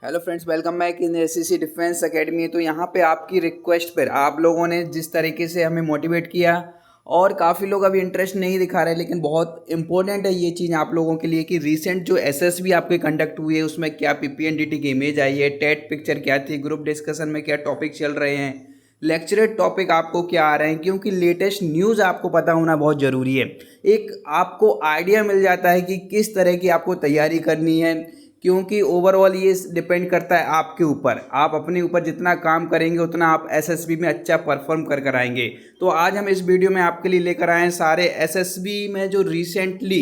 Hello friends, welcome back in SSC defence academy. तो यहाँ पे आपकी रिक्वेस्ट पर आप लोगों ने जिस तरीके से हमें मोटिवेट किया और काफ़ी लोग अभी इंटरेस्ट नहीं दिखा रहे, लेकिन बहुत इंपॉर्टेंट है ये चीज़ आप लोगों के लिए कि रिसेंट जो एसएसबी आपके कंडक्ट हुई है उसमें क्या पीपीएनडीटी की इमेज आई है, टेट पिक्चर क्या थी, ग्रुप डिस्कशन में क्या टॉपिक चल रहे हैं, लेक्चरेट टॉपिक आपको क्या आ रहे हैं, क्योंकि लेटेस्ट न्यूज़ आपको पता होना बहुत ज़रूरी है। एक आपको आइडिया मिल जाता है कि किस तरह की आपको तैयारी करनी है, क्योंकि ओवरऑल ये डिपेंड करता है आपके ऊपर। आप अपने ऊपर जितना काम करेंगे उतना आप एसएसबी में अच्छा परफॉर्म कर आएंगे। तो आज हम इस वीडियो में आपके लिए लेकर आए हैं सारे एसएसबी में जो रिसेंटली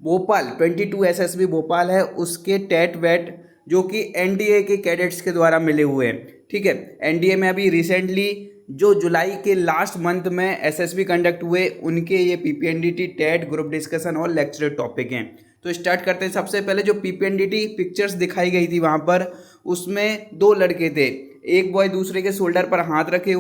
भोपाल 22 एसएसबी भोपाल है उसके टेट वेट जो कि एनडीए के कैडेट्स के द्वारा मिले हुए हैं। ठीक है, एनडीए में अभी रिसेंटली जो जुलाई के लास्ट मंथ में एसएसबी कंडक्ट हुए उनके ये पीपीएनडीटी टेट ग्रुप डिस्कशन और लेक्चर टॉपिक हैं। तो स्टार्ट करते हैं। सबसे पहले जो पीपीएनडीटी पिक्चर्स दिखाई गई थी वहाँ पर, उसमें दो लड़के थे। एक बॉय दूसरे के शोल्डर पर हाथ रखे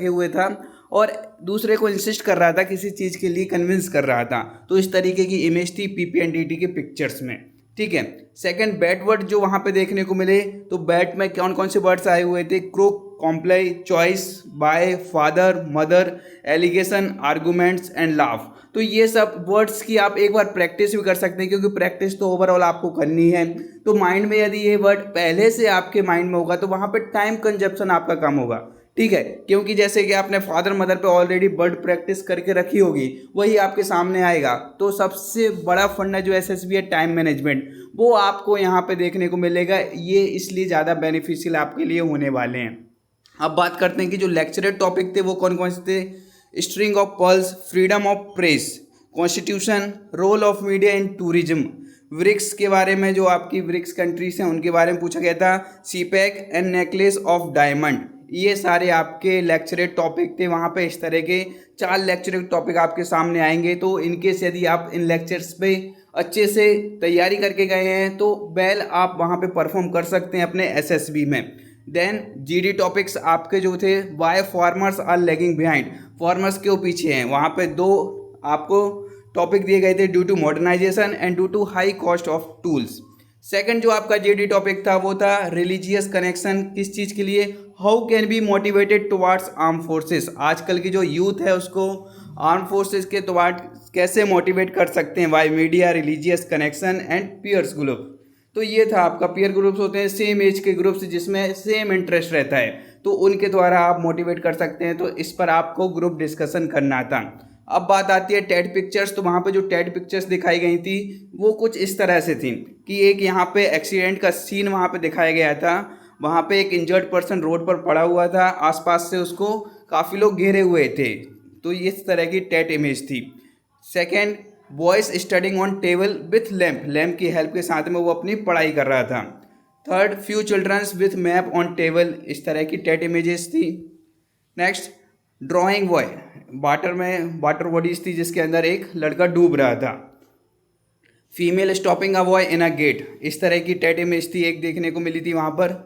हुए था और दूसरे को इंसिस्ट कर रहा था, किसी चीज़ के लिए कन्विंस कर रहा था। तो इस तरीके की इमेज थी पीपीएनडीटी के पिक्चर्स में। ठीक है, सेकंड बैट वर्ड जो वहाँ पे देखने को मिले, तो बैट में कौन कौन से वर्ड्स आए हुए थे? Croak, comply, choice, buy, father, mother, allegation, arguments and laugh. तो ये सब वर्ड्स की आप एक बार प्रैक्टिस भी कर सकते हैं, क्योंकि प्रैक्टिस तो ओवरऑल आपको करनी है। तो माइंड में यदि ये वर्ड पहले से आपके माइंड में होगा तो वहाँ पे टाइम कंजप्शन आपका कम होगा। ठीक है, क्योंकि जैसे कि आपने फादर मदर पे ऑलरेडी वर्ड प्रैक्टिस करके रखी होगी, वही आपके सामने आएगा। तो सबसे बड़ा फंडा जो एसएसबी है टाइम मैनेजमेंट, वो आपको यहाँ पे देखने को मिलेगा। ये इसलिए ज़्यादा बेनिफिशियल आपके लिए होने वाले हैं। अब बात करते हैं कि जो लेक्चरर टॉपिक थे वो कौन कौन से थे। String of pearls, freedom of press, constitution, role of media in tourism, BRICS के बारे में, जो आपकी ब्रिक्स कंट्रीज हैं उनके बारे में पूछा गया था, CPEC and necklace of diamond. ये सारे आपके लेक्चरर टॉपिक थे। वहाँ पे इस तरह के 4 लेक्चरर टॉपिक आपके सामने आएंगे। तो इनकेस यदि आप इन लेक्चर्स पे अच्छे से तैयारी करके गए हैं तो वेल आप वहाँ पे परफॉर्म कर सकते हैं अपने एसएसबी में। देन जीडी टॉपिक्स आपके जो थे, why farmers are lagging behind, farmers क्यों पीछे हैं, वहाँ पे 2 आपको टॉपिक दिए गए थे, due to modernisation and due to high cost of tools. Second जो आपका जीडी टॉपिक था वो था रिलीजियस कनेक्शन, किस चीज़ के लिए, how can be motivated towards arm forces, आजकल की जो यूथ है उसको आर्म फोर्सेस के टुवार्ड कैसे मोटिवेट कर सकते हैं, via media, religious connection and peers group. तो ये था आपका। पीयर ग्रुप्स होते हैं सेम एज के ग्रुप्स जिसमें सेम इंटरेस्ट रहता है, तो उनके द्वारा आप मोटिवेट कर सकते हैं। तो इस पर आपको ग्रुप डिस्कशन करना था। अब बात आती है टेड पिक्चर्स। तो वहाँ पे जो टेड पिक्चर्स दिखाई गई थी वो कुछ इस तरह से थी कि एक यहाँ पे एक्सीडेंट का सीन वहाँ पे दिखाया गया था। वहाँ पे एक इंजर्ड पर्सन रोड पर पड़ा हुआ था, आसपास से उसको काफ़ी लोग घेरे हुए थे। तो इस तरह की टेड इमेज थी। Second, boys studying on table with lamp, lamp की हेल्प के साथ में वो अपनी पढ़ाई कर रहा था। Third, few childrens with map on table, इस तरह की टेट इमेजेस थी। Next, drowning boy, water bodies थी जिसके अंदर एक लड़का डूब रहा था। Female stopping a boy in a gate, इस तरह की टेट इमेज थी, एक देखने को मिली थी वहाँ पर।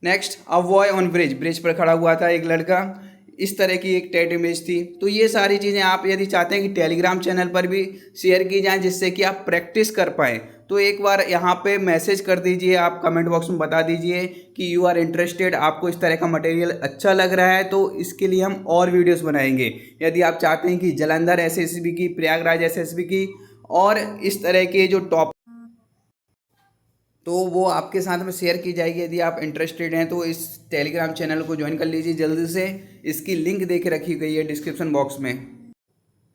Next, a boy on bridge, bridge पर खड़ा हुआ था एक लड़का, इस तरह की एक टेट इमेज थी। तो ये सारी चीज़ें आप यदि चाहते हैं कि टेलीग्राम चैनल पर भी शेयर की जाएं जिससे कि आप प्रैक्टिस कर पाएँ, तो एक बार यहाँ पे मैसेज कर दीजिए, आप कमेंट बॉक्स में बता दीजिए कि यू आर इंटरेस्टेड, आपको इस तरह का मटेरियल अच्छा लग रहा है, तो इसके लिए हम और वीडियोस बनाएंगे। यदि आप चाहते हैं कि जालंधर एसएसबी की, प्रयागराज एसएसबी की और इस तरह के जो टॉप, तो वो आपके साथ में शेयर की जाएगी। यदि आप इंटरेस्टेड हैं तो इस टेलीग्राम चैनल को ज्वाइन कर लीजिए जल्दी से। इसकी लिंक दे के रखी गई है डिस्क्रिप्शन बॉक्स में।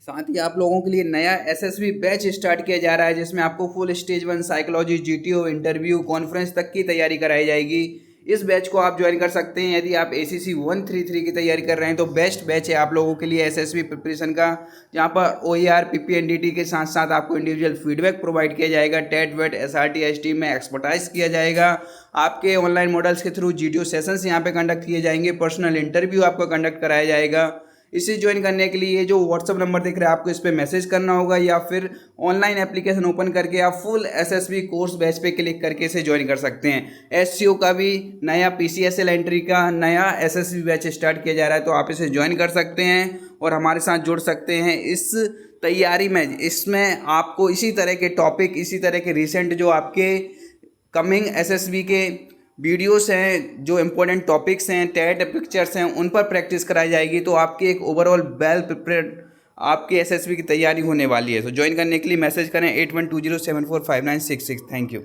साथ ही आप लोगों के लिए नया एसएसबी बैच स्टार्ट किया जा रहा है जिसमें आपको full stage 1 psychology, GTO, interview, conference तक की तैयारी कराई जाएगी। इस बैच को आप ज्वाइन कर सकते हैं यदि आप एसीसी 133 की तैयारी कर रहे हैं, तो बेस्ट बैच है आप लोगों के लिए एसएसबी प्रिपरेशन का, जहाँ पर ओईआर, पीपीएनडीटी के साथ साथ आपको इंडिविजुअल फीडबैक प्रोवाइड किया जाएगा। टेट वेट एसआरटी एसटी में एक्सपर्टाइज किया जाएगा। आपके ऑनलाइन मॉडल्स के थ्रू जीटीओ सेशंस यहाँ पे कंडक्ट किए जाएंगे। पर्सनल इंटरव्यू आपको कंडक्ट कराया जाएगा। इसे ज्वाइन करने के लिए जो व्हाट्सअप नंबर दिख रहा है आपको इस पर मैसेज करना होगा, या फिर ऑनलाइन एप्लीकेशन ओपन करके आप फुल एसएसबी कोर्स बैच पे क्लिक करके इसे ज्वाइन कर सकते हैं। एससीओ का भी नया, पीसीएसएल एंट्री का नया एसएसबी बैच स्टार्ट किया जा रहा है, तो आप इसे ज्वाइन कर सकते हैं और हमारे साथ जुड़ सकते हैं इस तैयारी में। इसमें आपको इसी तरह के टॉपिक, इसी तरह के रिसेंट जो आपके कमिंग एसएसबी के वीडियोस हैं, जो इम्पोर्टेंट टॉपिक्स हैं, टेट पिक्चर्स हैं, उन पर प्रैक्टिस कराई जाएगी। तो आपकी एक ओवरऑल वेल प्रिपेयर्ड आपकी एसएसबी की तैयारी होने वाली है। तो ज्वाइन करने के लिए मैसेज करें 8120745966। Thank you.